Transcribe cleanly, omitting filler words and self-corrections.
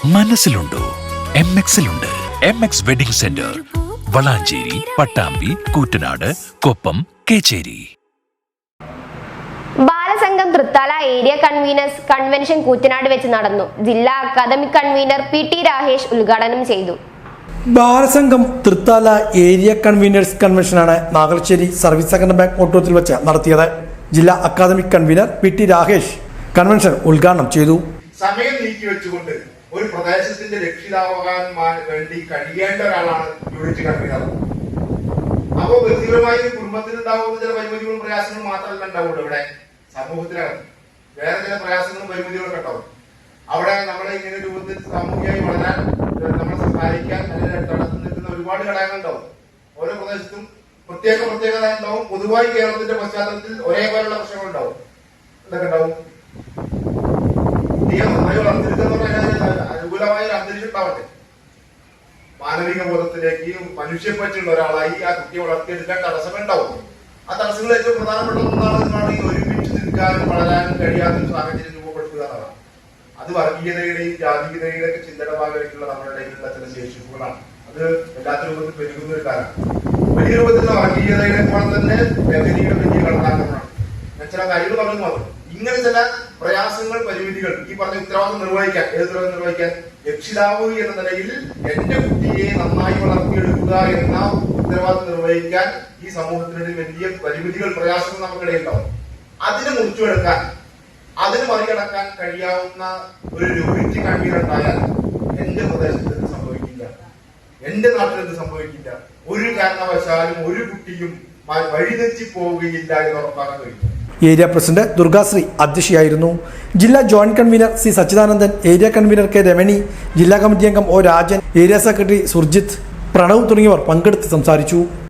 മനസ്സിലുണ്ടോ? MXലുണ്ട്. MX wedding centre, Valanchery, Pattambi, Koottanad, Koppam, Kechery. Balasangham Thrithala area conveners convention Koottanad വെച്ച് നടന്നു. ജില്ലാ അക്കാദമിക് കൺവീനർ PT രാഹേഷ് ഉദ്ഘാടനം ചെയ്തു. ബാലസംഘം തൃത്താല ഏരിയ കൺവീനേഴ്സ് കൺവെൻഷനാണ് നാഗലശ്ശേരി സർവീസ് സഹകരണ ബാങ്ക് ഓഡിറ്റോറിയത്തിൽ വെച്ച് നടത്തിയത്. ജില്ലാ academic convener PT Rahesh convention ഉദ്ഘാടനം ചെയ്തു. സമയം നീക്കിവെച്ചുകൊണ്ട് ഒരു പ്രദേശത്തിന്റെ രക്ഷിതാവാകാൻ വേണ്ടി കഴിയേണ്ട ഒരാളാണ് യൂണിറ്റ് കൺവീനർ. അപ്പോൾ വ്യക്തിപരമായി കുടുംബത്തിനുണ്ടാവുന്ന ചില പരിമിതികളും പ്രയാസങ്ങളും മാത്രമല്ല ഉണ്ടാവുള്ളൂ. ഇവിടെ സമൂഹത്തിലാണ് വേറെ ചില പ്രയാസങ്ങളും പരിമിതികളൊക്കെ ഉണ്ടാവും. അവിടെ നമ്മളെ ഇങ്ങനെ രൂപത്തിൽ സാമൂഹികമായി വളരാൻ നമ്മളെ സഹായിക്കാൻ തടസ്സം നിൽക്കുന്ന ഒരുപാട് ഘടകങ്ങളുണ്ടാവും. ഓരോ പ്രദേശത്തും പ്രത്യേകത ഉണ്ടാവും. പൊതുവായി കേരളത്തിന്റെ പശ്ചാത്തലത്തിൽ ഒരേപോലുള്ള പ്രശ്നങ്ങളുണ്ടാവും. എന്തൊക്കെ ഉണ്ടാവും? അനുകൂലമായ ഒരു അന്തരീക്ഷം ഉണ്ടാവട്ടെ. മാനവിക ബോധത്തിലേക്ക് മനുഷ്യപ്പറ്റുള്ള ഒരാളായി ആ കുട്ടിയെ വളർത്തിയെടുക്കാൻ തടസ്സമുണ്ടാവും. ആ തടസ്സങ്ങൾ ഏറ്റവും പ്രധാനപ്പെട്ട ഒന്നാണ് ഈ ഒരുമിച്ച് നിൽക്കാനും വളരാനും കഴിയാത്തൊരു സാഹചര്യം രൂപപ്പെടുത്തുക എന്നതാണ്. അത് വർഗീയതയുടെയും ജാതീയതയുടെ ഒക്കെ ചിന്തയുടെ ഭാഗമായിട്ടുള്ള നമ്മുടെ ഇടയിലുള്ള ചില ശേഷിപ്പുകളാണ്. അത് എല്ലാത്ത രൂപത്തിൽ പെരുകുന്ന ഒരു കാലം. വലിയ രൂപത്തിലുള്ള വർഗീയതയുടെ പോലെ തന്നെ ലഹരിയുടെ വലിയ ഘടനാക്രമണമാണ്. ചില കാര്യങ്ങൾ പറഞ്ഞു മാത്രം. ഇങ്ങനെ ചില പ്രയാസങ്ങൾ, പരിമിതികൾ, ഈ പറഞ്ഞ ഉത്തരവാദിത്വം നിർവഹിക്കാൻ, ഏത് ഉത്തരവാദിത്വം നിർവഹിക്കാൻ, രക്ഷിതാവ് എന്ന നിലയിൽ എന്റെ കുട്ടിയെ നന്നായി വളർത്തിയെടുക്കുക എന്ന ഉത്തരവാദിത്വം നിർവഹിക്കാൻ ഈ സമൂഹത്തിനിടയിൽ വലിയ പരിമിതികൾ, പ്രയാസങ്ങൾ നമുക്കിടയിലുണ്ടാവും. അതിനെ മുറിച്ചുകൊടുക്കാൻ, അതിന് മറികടക്കാൻ കഴിയാവുന്ന ഒരു യൂണിറ്റ് കൺവീനർ ഉണ്ടായാൽ എന്റെ പ്രദേശത്ത് എന്ത് സംഭവിക്കില്ല, എന്റെ നാട്ടിൽ എന്ത് സംഭവിക്കില്ല, ഒരു കാരണവശാലും ഒരു കുട്ടിയും വഴിതെറ്റി പോവുകയില്ല എന്ന് ഉറപ്പാക്കാൻ കഴിയും. ഏരിയ പ്രസിഡന്റ് ദുർഗാശ്രീ അധ്യക്ഷയായിരുന്നു. ജില്ലാ joint convener C Sachidanandan, area convener K Ramani, ജില്ലാ കമ്മിറ്റി അംഗം O Rajan, area secretary Surjith, Pranav തുടങ്ങിയവർ പങ്കെടുത്ത് സംസാരിച്ചു.